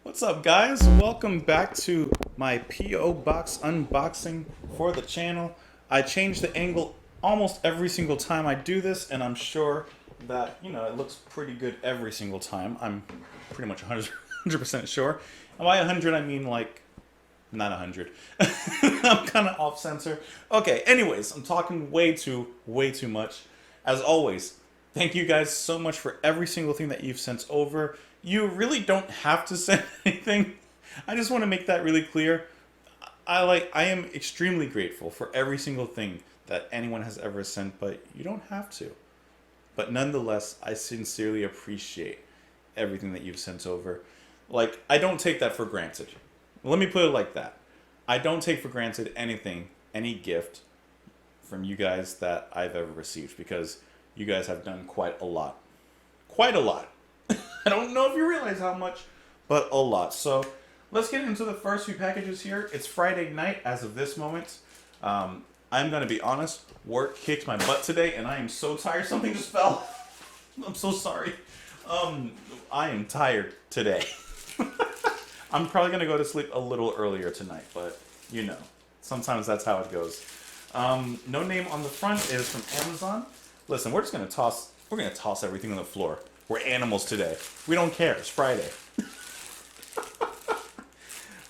What's up, guys? Welcome back to my P.O. Box unboxing for the channel. I change the angle almost every single time I do this, and I'm sure that, it looks pretty good every single time. I'm pretty much 100% sure. And by 100, I mean like, not 100. I'm kind of off center. Okay, anyways, I'm talking way too much. As always, thank you guys so much for every single thing that you've sent over. You really don't have to send anything. I just want to make that really clear. I am extremely grateful for every single thing that anyone has ever sent, but you don't have to. But nonetheless, I sincerely appreciate everything that you've sent over. Like, I don't take that for granted. Let me put it like that. I don't take for granted anything, any gift from you guys that I've ever received, because you guys have done quite a lot. Quite a lot. I don't know if you realize how much, but a lot. So let's get into the first few packages here. It's Friday night as of this moment. I'm going to be honest, work kicked my butt today, and I am so tired. Something just fell. I'm so sorry. I am tired today. I'm probably going to go to sleep a little earlier tonight, but sometimes that's how it goes. No name on the front is from Amazon. Listen, we're going to toss everything on the floor. We're animals today. We don't care. It's Friday.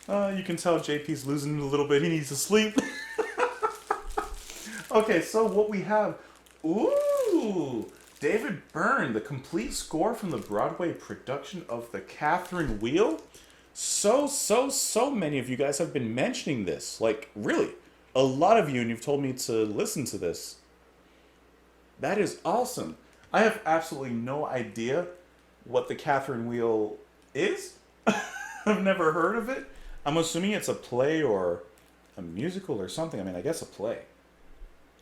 You can tell JP's losing it a little bit. He needs to sleep. Okay, so what we have... Ooh! David Byrne, the complete score from the Broadway production of The Catherine Wheel. So many of you guys have been mentioning this. Like, really. A lot of you, and you've told me to listen to this. That is awesome. I have absolutely no idea what the Catherine Wheel is. I've never heard of it. I'm assuming it's a play or a musical or something. I mean, I guess a play.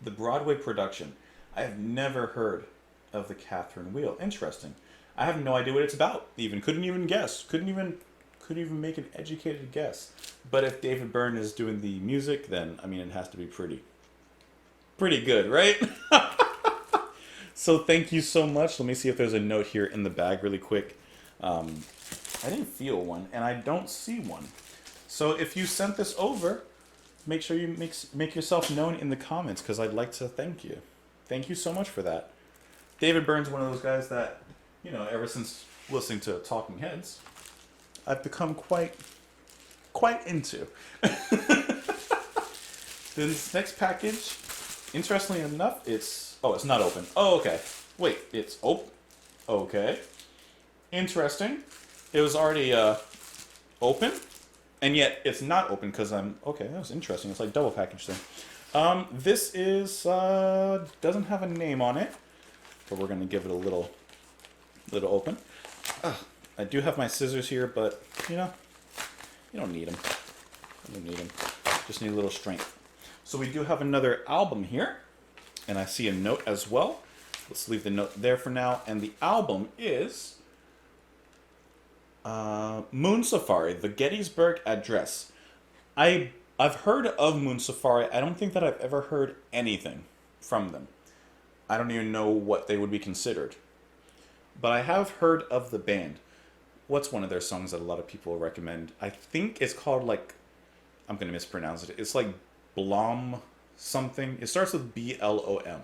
The Broadway production. I have never heard of the Catherine Wheel. Interesting. I have no idea what it's about. Couldn't even guess. Couldn't even make an educated guess. But if David Byrne is doing the music, then it has to be pretty good, right? So thank you so much. Let me see if there's a note here in the bag really quick. I didn't feel one, and I don't see one. So if you sent this over, make sure you make yourself known in the comments, because I'd like to thank you. Thank you so much for that. David Byrne's one of those guys that, ever since listening to Talking Heads, I've become quite into. This next package, interestingly enough, it's not open. Oh, okay. Wait, it's open. Okay. Interesting. It was already open, and yet it's not open because okay, that was interesting. It's like double package thing. This is doesn't have a name on it, but we're gonna give it a little open. I do have my scissors here, but you don't need them. You don't need them. Just need a little strength. So we do have another album here. And I see a note as well. Let's leave the note there for now. And the album is Moon Safari, the Gettysburg Address. I've heard of Moon Safari. I don't think that I've ever heard anything from them. I don't even know what they would be considered. But I have heard of the band. What's one of their songs that a lot of people recommend? I think it's called, I'm going to mispronounce it. It's like Blom something. It starts with B-L-O-M.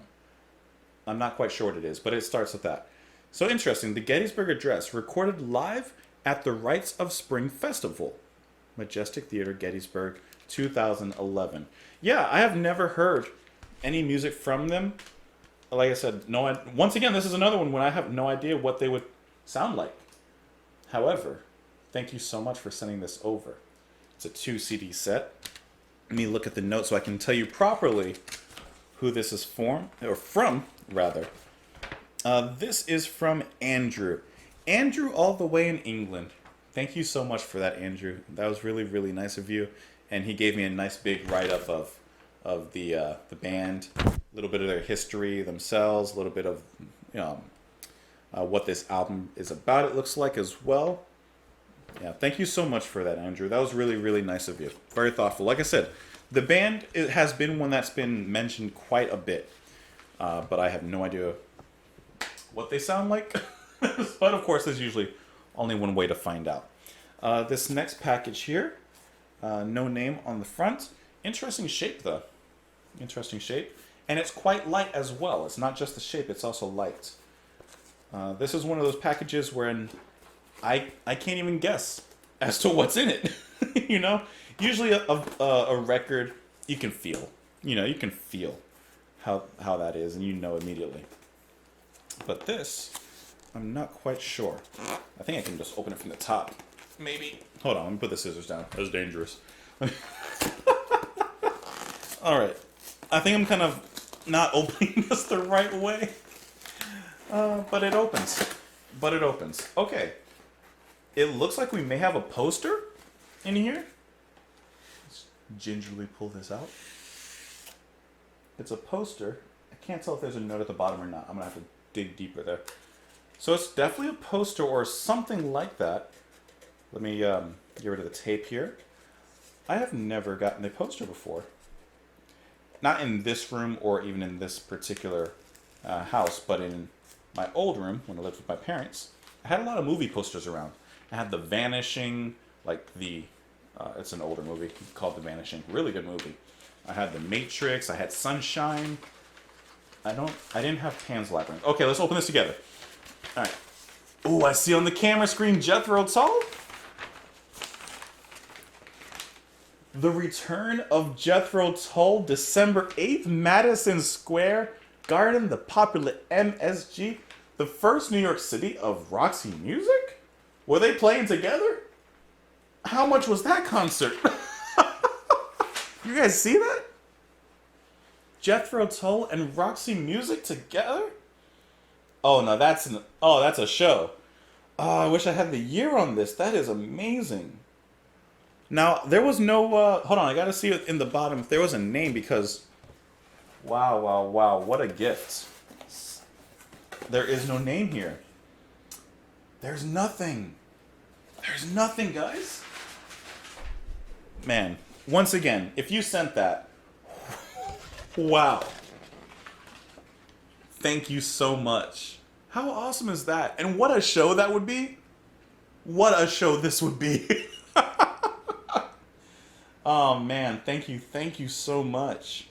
I'm not quite sure what it is, but it starts with that. So interesting. The Gettysburg Address, recorded live at the Rites of Spring Festival. Majestic Theater, Gettysburg, 2011. Yeah, I have never heard any music from them. Like I said, once again, this is another one when I have no idea what they would sound like. However, thank you so much for sending this over. It's a 2 CD set. Let me look at the notes so I can tell you properly who this is from. This is from Andrew. Andrew all the way in England. Thank you so much for that, Andrew. That was really, really nice of you. And he gave me a nice big write-up of the band, a little bit of their history themselves, a little bit of what this album is about, it looks like, as well. Yeah, thank you so much for that, Andrew. That was really, really nice of you. Very thoughtful. Like I said, the band has been one that's been mentioned quite a bit, but I have no idea what they sound like. But of course, there's usually only one way to find out. This next package here, no name on the front. Interesting shape, though. Interesting shape. And it's quite light as well. It's not just the shape, it's also light. This is one of those packages wherein I can't even guess as to what's in it. You know? Usually a record, you can feel. You know, you can feel how that is, and you know immediately. But this, I'm not quite sure. I think I can just open it from the top. Maybe. Hold on, let me put the scissors down. That was dangerous. Alright. I think I'm kind of not opening this the right way. But it opens. But it opens. Okay. It looks like we may have a poster in here. Let's gingerly pull this out. It's a poster. I can't tell if there's a note at the bottom or not. I'm going to have to dig deeper there. So it's definitely a poster or something like that. Let me get rid of the tape here. I have never gotten a poster before. Not in this room or even in this particular house, but in my old room when I lived with my parents. I had a lot of movie posters around. I had The Vanishing, like the, it's an older movie called The Vanishing. Really good movie. I had The Matrix. I had Sunshine. I didn't have Pan's Labyrinth. Okay, let's open this together. All right. Oh, I see on the camera screen Jethro Tull. The Return of Jethro Tull, December 8th, Madison Square Garden, the popular MSG, the first New York City of Roxy Music? Were they playing together? How much was that concert? You guys see that? Jethro Tull and Roxy Music together? Oh no, that's a show. Oh, I wish I had the year on this. That is amazing. Now, there was no, hold on, I gotta see it in the bottom if there was a name because, wow, what a gift. There is no name here. There's nothing. There's nothing, guys. Man, once again, if you sent that, wow. Thank you so much. How awesome is that? And what a show that would be. What a show this would be. Oh man, thank you so much.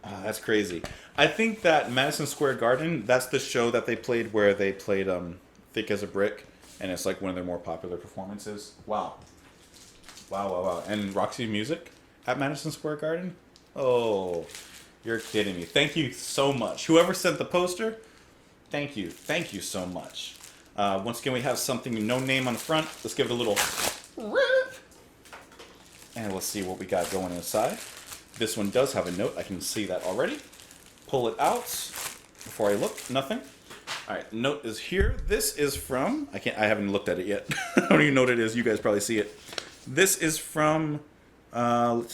That's crazy. I think that Madison Square Garden, that's the show that they played where they played Thick as a Brick, and it's like one of their more popular performances. Wow. And Roxy Music at Madison Square Garden? Oh, you're kidding me. Thank you so much. Whoever sent the poster, thank you so much. Once again, we have something, no name on the front. Let's give it a little rip. And let's see what we got going inside. This one does have a note. I can see that already. Pull it out before I look. Nothing. All right, note is here. This is from, I haven't looked at it yet. I don't even know what it is. You guys probably see it. This is from Tim.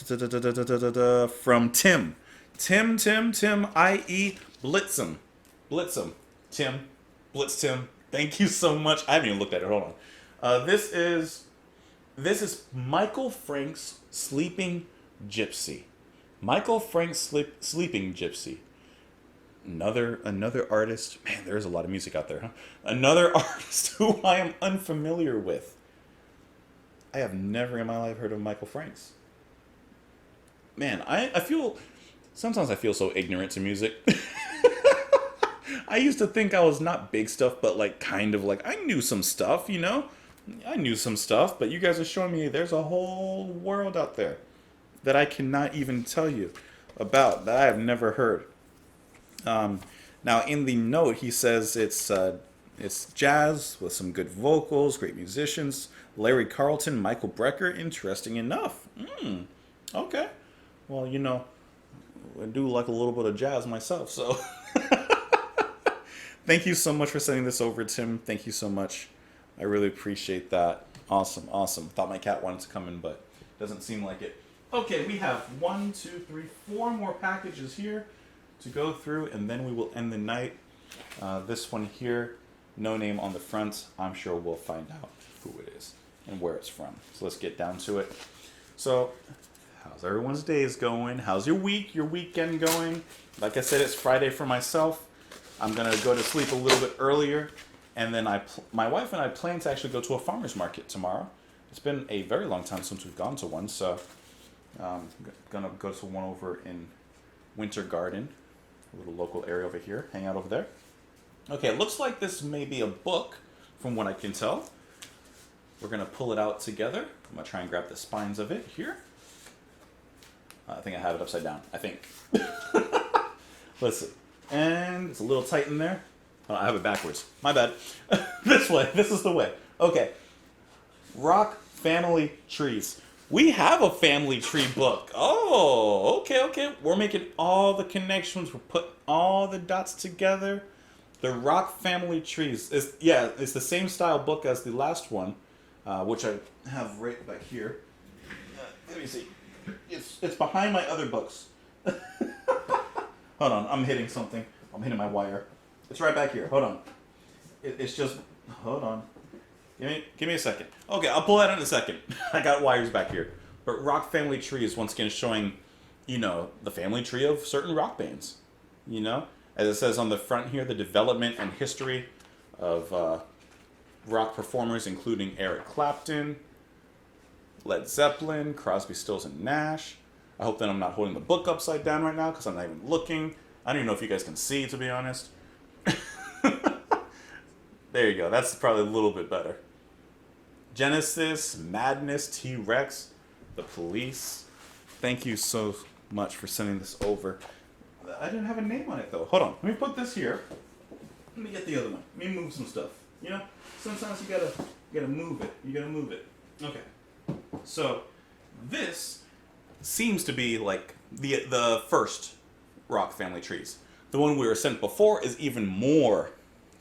Tim, i.e. Blitzum. Tim. Blitz Tim. Thank you so much. I haven't even looked at it. Hold on. This is Michael Frank's Sleeping Gypsy. Michael Frank's Sleeping Gypsy. Another artist. Man, there's a lot of music out there, huh? Another artist who I am unfamiliar with. I have never in my life heard of Michael Franks. Man, sometimes I feel so ignorant to music. I used to think I was not big stuff, but like kind of like I knew some stuff, you know? I knew some stuff, but you guys are showing me there's a whole world out there that I cannot even tell you about, that I have never heard. Now, in the note, he says it's jazz with some good vocals, great musicians, Larry Carlton, Michael Brecker. Interesting enough. Okay. Well, you know, I do like a little bit of jazz myself, so. Thank you so much for sending this over, Tim. Thank you so much. I really appreciate that. Awesome. Thought my cat wanted to come in, but doesn't seem like it. Okay, we have 1, 2, 3, 4 more packages here to go through, and then we will end the night. This one here, no name on the front. I'm sure we'll find out who it is and where it's from. So let's get down to it. So, how's everyone's days going? How's your week, your weekend going? Like I said, it's Friday for myself. I'm gonna go to sleep a little bit earlier, and then my wife and I plan to actually go to a farmer's market tomorrow. It's been a very long time since we've gone to one, so gonna go to one over in Winter Garden, a little local area over here, hang out over there. Okay, it looks like this may be a book, from what I can tell. We're gonna pull it out together. I'm gonna try and grab the spines of it here. I think I have it upside down, I think. Listen, and it's a little tight in there. Oh, I have it backwards. My bad. This way, this is the way. Okay, rock family trees. We have a family tree book. Oh, okay. We're making all the connections. We're putting all the dots together. The rock family trees. It's the same style book as the last one, which I have right back here. Let me see. It's behind my other books. Hold on, I'm hitting something. I'm hitting my wire. It's right back here. Hold on. It's just. Hold on. Give me a second. Okay, I'll pull that in a second. I got wires back here. But rock family tree is once again showing, the family tree of certain rock bands. As it says on the front here, the development and history of rock performers, including Eric Clapton, Led Zeppelin, Crosby, Stills, and Nash. I hope that I'm not holding the book upside down right now because I'm not even looking. I don't even know if you guys can see, to be honest. There you go. That's probably a little bit better. Genesis, Madness, T-Rex, The Police. Thank you so much for sending this over. I didn't have a name on it, though. Hold on. Let me put this here. Let me get the other one. Let me move some stuff. Sometimes you gotta move it. You gotta move it. Okay. So, this seems to be like the first rock family trees. The one we were sent before is even more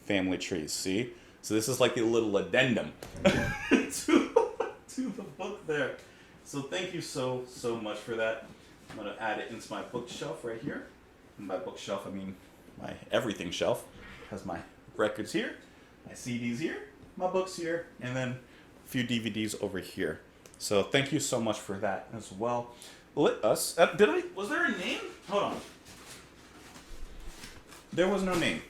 family trees, see? So this is like a little addendum to the book there. So thank you so much for that. I'm going to add it into my bookshelf right here. And by bookshelf, I mean my everything shelf. It has my records here, my CDs here, my books here, and then a few DVDs over here. So thank you so much for that as well. Was there a name? Hold on. There was no name.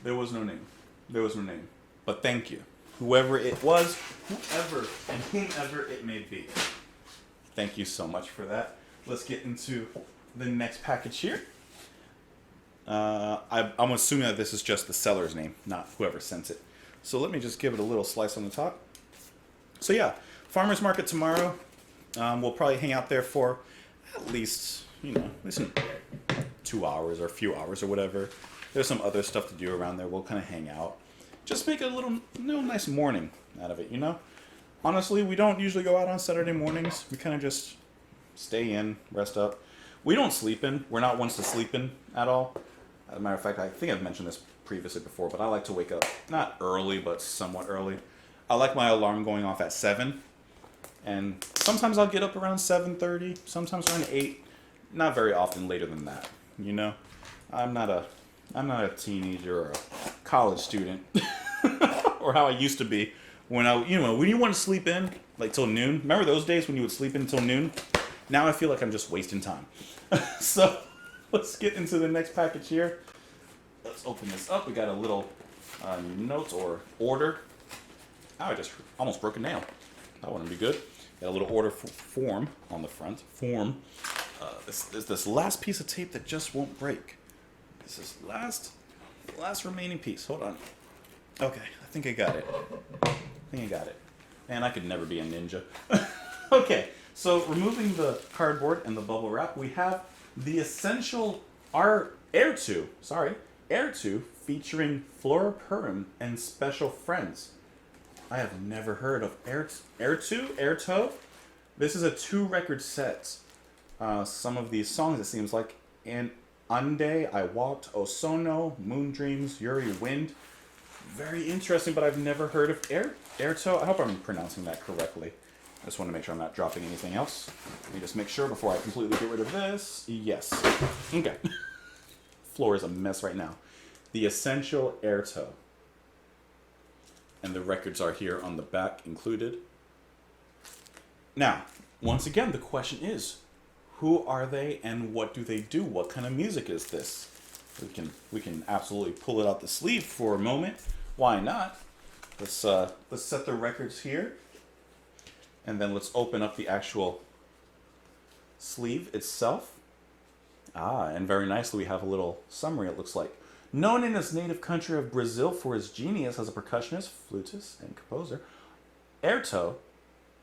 There was no name. But thank you. Whoever it was, whomever it may be. Thank you so much for that. Let's get into the next package here. I'm assuming that this is just the seller's name, not whoever sent it. So let me just give it a little slice on the top. So yeah, farmer's market tomorrow. We'll probably hang out there for at least, listen, 2 hours or a few hours or whatever. There's some other stuff to do around there. We'll kind of hang out. Just make it a little nice morning out of it, Honestly, we don't usually go out on Saturday mornings. We kind of just stay in, rest up. We don't sleep in. We're not ones to sleep in at all. As a matter of fact, I think I've mentioned this previously before, but I like to wake up, not early, but somewhat early. I like my alarm going off at 7. And sometimes I'll get up around 7:30, sometimes around 8. Not very often later than that, I'm not a teenager or a college student, or how I used to be when when you want to sleep in like till noon. Remember those days when you would sleep in till noon? Now I feel like I'm just wasting time. So let's get into the next package here. Let's open this up. We got a little note or order. Oh, I just almost broke a nail. That wouldn't be good. Got a little order form on the front. This last piece of tape that just won't break. This is last remaining piece. Hold on. Okay, I think I got it. Man, I could never be a ninja. Okay, so removing the cardboard and the bubble wrap, we have the essential Airto II featuring Flora Purim and Special Friends. I have never heard of Airto. This is a 2-record set. Some of these songs, it seems like, in Ande, I Walked, Osono, Moon Dreams, Yuri Wind. Very interesting, but I've never heard of Airto. I hope I'm pronouncing that correctly. I just want to make sure I'm not dropping anything else. Let me just make sure before I completely get rid of this. Yes. Okay. Floor is a mess right now. The Essential Airto. And the records are here on the back included. Now, once again, the question is, who are they and what do they do? What kind of music is this? We can absolutely pull it out the sleeve for a moment. Why not? Let's set the records here, and then let's open up the actual sleeve itself. And very nicely we have a little summary, it looks like. Known in his native country of Brazil for his genius as a percussionist, flutist, and composer, Airto,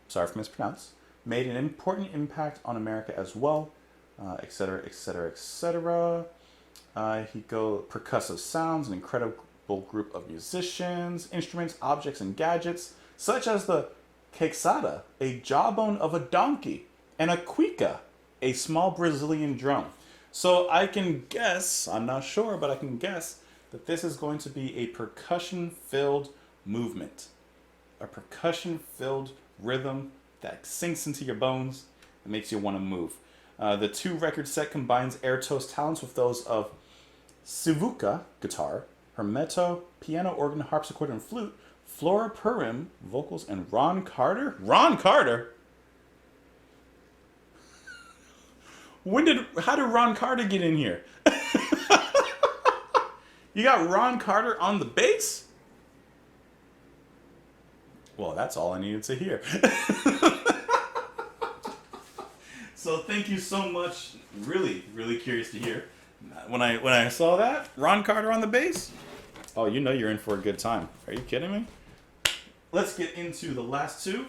sorry for mispronounce, made an important impact on America as well, etc., etc., etc. Percussive sounds, an incredible group of musicians, instruments, objects, and gadgets, such as the queixada, a jawbone of a donkey, and a cuica, a small Brazilian drum. So I can guess, I'm not sure, but I can guess that this is going to be a percussion-filled movement. A percussion-filled rhythm that sinks into your bones and makes you want to move. The 2-record set combines Airto's talents with those of Sivuca, guitar, Hermeto, piano, organ, harpsichord, and flute, Flora Purim, vocals, and Ron Carter? Ron Carter? How did Ron Carter get in here? You got Ron Carter on the bass? Well, that's all I needed to hear. So thank you so much. Really, really curious to hear. When I saw that, Ron Carter on the bass, oh, you know you're in for a good time. Are you kidding me? Let's get into the last two.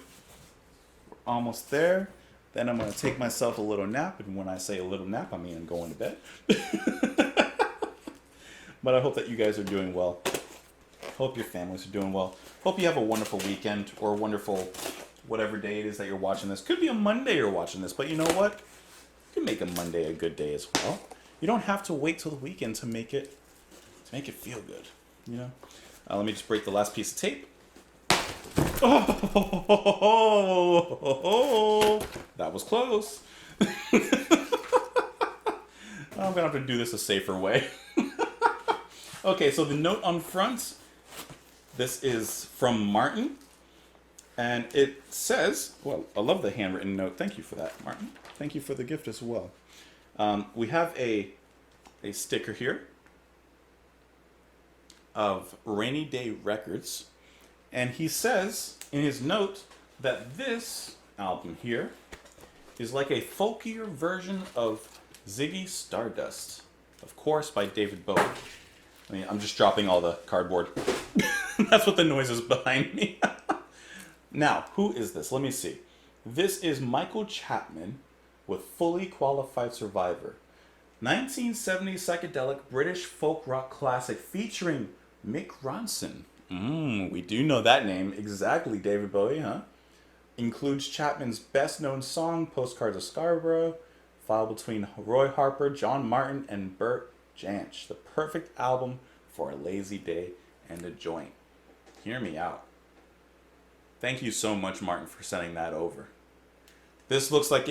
We're almost there. Then I'm going to take myself a little nap. And when I say a little nap, I mean I'm going to bed. But I hope that you guys are doing well. Hope your families are doing well. Hope you have a wonderful weekend or a wonderful whatever day it is that you're watching this. Could be a Monday you're watching this, but you know what? You can make a Monday a good day as well. You don't have to wait till the weekend to make it feel good, you know? Let me just break the last piece of tape. Oh, that was close. I'm gonna have to do this a safer way. Okay, so the note on front, this is from Martin, and it says, well, I love the handwritten note. Thank you for that, Martin. Thank you for the gift as well. We have a sticker here of Rainy Day Records. And he says in his note that this album here is like a folkier version of Ziggy Stardust. Of course, by David Byrne. I mean, I'm just dropping all the cardboard. That's what the noise is behind me. Now, who is this? Let me see. This is Michael Chapman with Fully Qualified Survivor. 1970 psychedelic British folk rock classic featuring Mick Ronson. We do know that name. Exactly, David Bowie, huh? Includes Chapman's best-known song, Postcards of Scarborough, filed between Roy Harper, John Martin, and Bert Jansch. The perfect album for a lazy day and a joint. Hear me out. Thank you so much, Martin, for sending that over. This looks like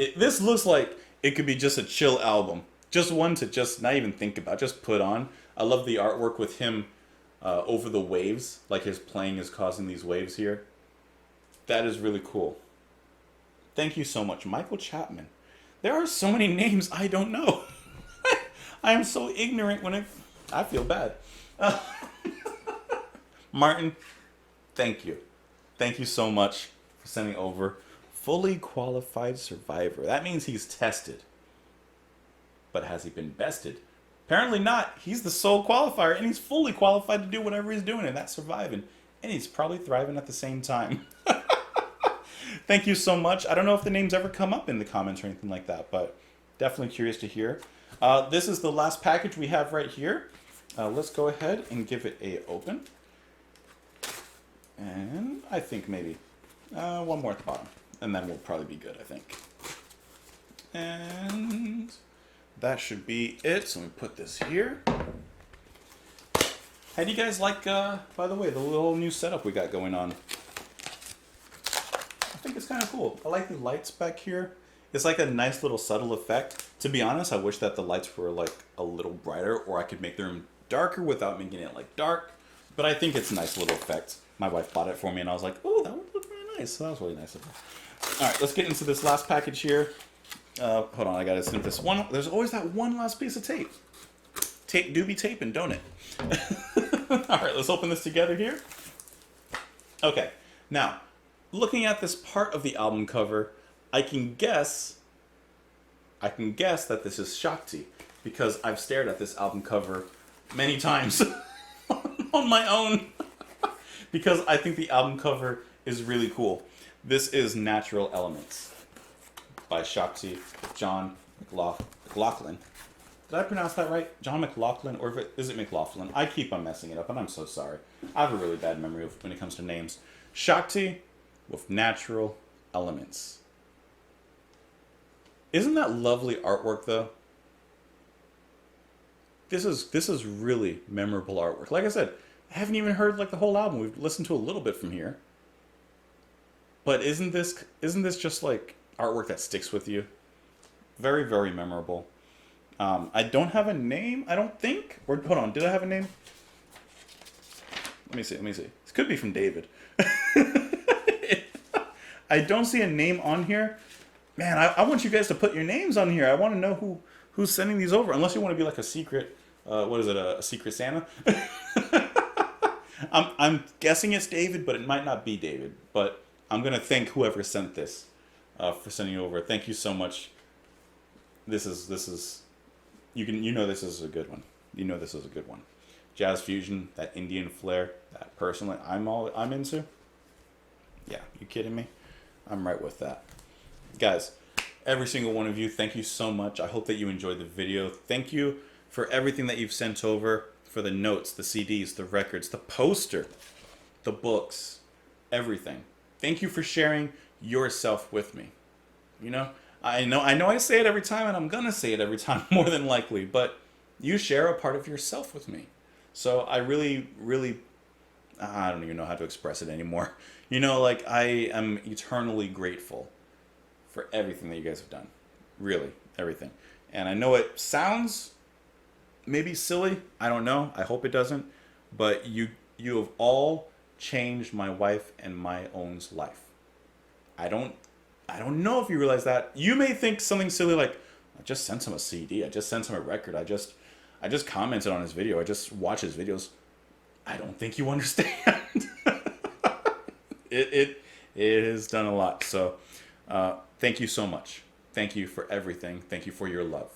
it could be just a chill album. Just one to just not even think about, just put on. I love the artwork with him over the waves, like his playing is causing these waves here. That is really cool. Thank you so much, Michael Chapman. There are so many names I don't know. I am so ignorant when I feel bad. Martin, thank you. Thank you so much for sending over Fully Qualified Survivor. That means he's tested. But has he been bested? Apparently not. He's the sole qualifier, and he's fully qualified to do whatever he's doing, and that's surviving. And he's probably thriving at the same time. Thank you so much. I don't know if the names ever come up in the comments or anything like that, but definitely curious to hear. This is the last package we have right here. Let's go ahead and give it a open. And I think maybe one more at the bottom. And then we'll probably be good, I think. And that should be it. So let me put this here. How do you guys like, by the way, the little new setup we got going on? I think it's kind of cool. I like the lights back here. It's like a nice little subtle effect. To be honest, I wish that the lights were like a little brighter, or I could make them darker without making it like dark. But I think it's a nice little effect. My wife bought it for me, and I was like, oh, that would look very nice. So that was really nice of her. All right, let's get into this last package here. Hold on, I gotta snip this one. There's always that one last piece of tape. tape do be taping, don't it? All right, let's open this together here. Okay, now, looking at this part of the album cover, I can guess that this is Shakti, because I've stared at this album cover many times on my own, because I think the album cover is really cool. This is Natural Elements by Shakti, John McLaughlin. Did I pronounce that right? John McLaughlin, or is it McLaughlin? I keep on messing it up, and I'm so sorry. I have a really bad memory when it comes to names. Shakti with Natural Elements. Isn't that lovely artwork, though? This is really memorable artwork. Like I said, I haven't even heard like the whole album. We've listened to a little bit from here. But isn't this just like artwork that sticks with you? Very, very memorable. I don't have a name, I don't think. Or hold on, did I have a name? Let me see. This could be from David. I don't see a name on here. Man, I want you guys to put your names on here. I want to know who's sending these over. Unless you want to be like a secret, what is it, a secret Santa? I'm guessing it's David, but it might not be David. But I'm going to thank whoever sent this for sending it over. Thank you so much. This is this is a good one. You know this is a good one. Jazz fusion, that Indian flair, that personally I'm into. Yeah, you kidding me? I'm right with that. Guys, every single one of you, thank you so much. I hope that you enjoyed the video. Thank you for everything that you've sent over, for the notes, the CDs, the records, the poster, the books, everything. Thank you for sharing yourself with me. You know I say it every time, and I'm gonna say it every time more than likely, but you share a part of yourself with me. So I really, really, I don't even know how to express it anymore. You know, like, I am eternally grateful for everything that you guys have done. Really, everything. And I know it sounds maybe silly. I don't know. I hope it doesn't. But you have all changed my wife and my own's life. I don't know if you realize that. You may think something silly like, I just sent him a CD. I just sent him a record. I just commented on his video. I just watch his videos. I don't think you understand. It has done a lot. So thank you so much. Thank you for everything. Thank you for your love.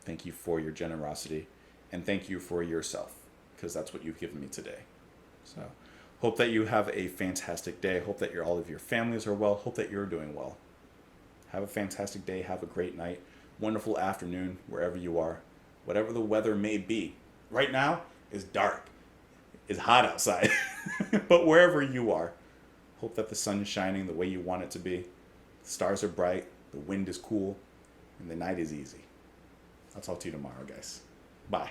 Thank you for your generosity. And thank you for yourself, because that's what you've given me today. So hope that you have a fantastic day. Hope that all of your families are well. Hope that you're doing well. Have a fantastic day. Have a great night. Wonderful afternoon, wherever you are. Whatever the weather may be. Right now, it's dark. It's hot outside. But wherever you are, hope that the sun is shining the way you want it to be. The stars are bright. The wind is cool. And the night is easy. I'll talk to you tomorrow, guys. Bye.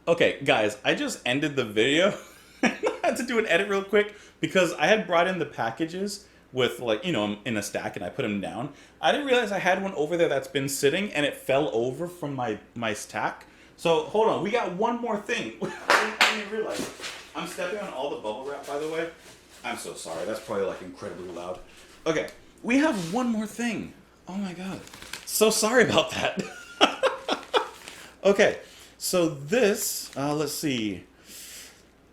Okay, guys, I just ended the video. I had to do an edit real quick because I had brought in the packages with, like, you know, in a stack, and I put them down. I didn't realize I had one over there that's been sitting, and it fell over from my stack. So, hold on. We got one more thing. I didn't realize. I'm stepping on all the bubble wrap, by the way. I'm so sorry. That's probably, like, incredibly loud. Okay. We have one more thing. Oh, my God. So sorry about that. Okay. So this, let's see.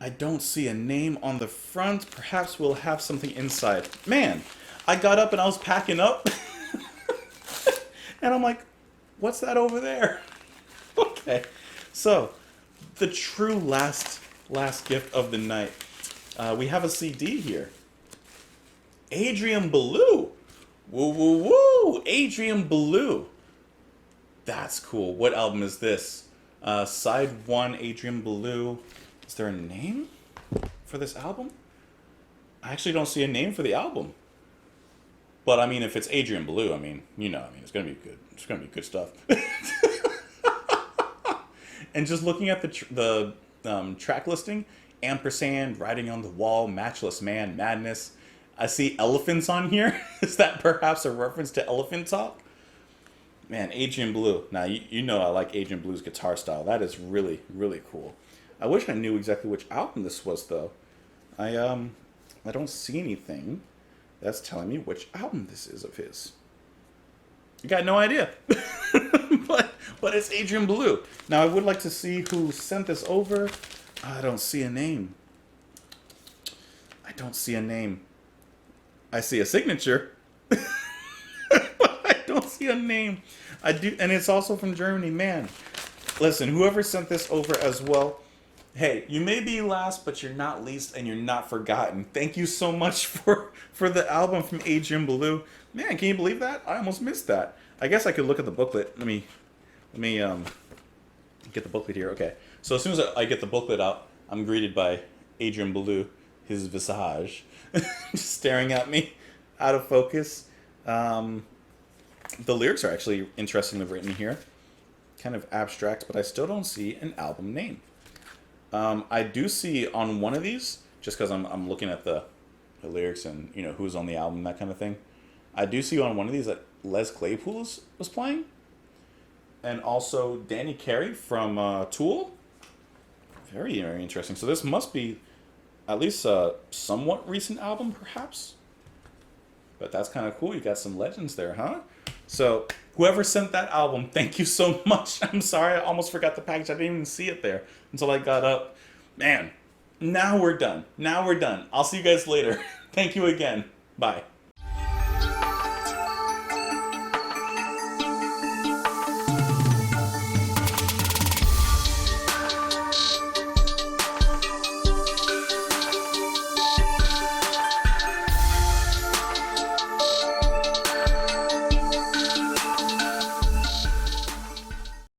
I don't see a name on the front. Perhaps we'll have something inside. Man, I got up and I was packing up. And I'm like, what's that over there? Okay. So, the true last gift of the night. We have a CD here. Adrian Blue. Woo, woo, woo. Adrian Blue. That's cool. What album is this? Side 1, Adrian Blue. Is there a name for this album? I actually don't see a name for the album. But I mean, if it's Adrian Blue, I mean, it's gonna be good. It's gonna be good stuff. And just looking at the track listing, Ampersand, Writing on the Wall, Matchless Man, Madness. I see elephants on here. Is that perhaps a reference to Elephant Talk? Man, Adrian Blue. Now, you know I like Adrian Blue's guitar style. That is really, really cool. I wish I knew exactly which album this was, though. I don't see anything that's telling me which album this is of his. I got no idea. But But it's Adrian Blue. Now, I would like to see who sent this over. I don't see a name. I don't see a name. I see a signature. But I don't see a name. I do, and it's also from Germany. Man, listen, whoever sent this over as well, hey, you may be last, but you're not least, and you're not forgotten. Thank you so much for the album from Adrian Blue. Man, can you believe that? I almost missed that. I guess I could look at the booklet. Let me get the booklet here. Okay, so as soon as I get the booklet out, I'm greeted by Adrian Blue, his visage, staring at me, out of focus. The lyrics are actually interestingly written here, kind of abstract, but I still don't see an album name. I do see on one of these, just because I'm looking at the lyrics and who's on the album, that kind of thing. I do see on one of these that Les Claypool was playing, and also Danny Carey from Tool. Very, very interesting. So this must be at least a somewhat recent album, perhaps. But that's kind of cool. You got some legends there, huh? So whoever sent that album, thank you so much. I'm sorry, I almost forgot the package. I didn't even see it there until I got up. Man, now we're done. Now we're done. I'll see you guys later. Thank you again. Bye.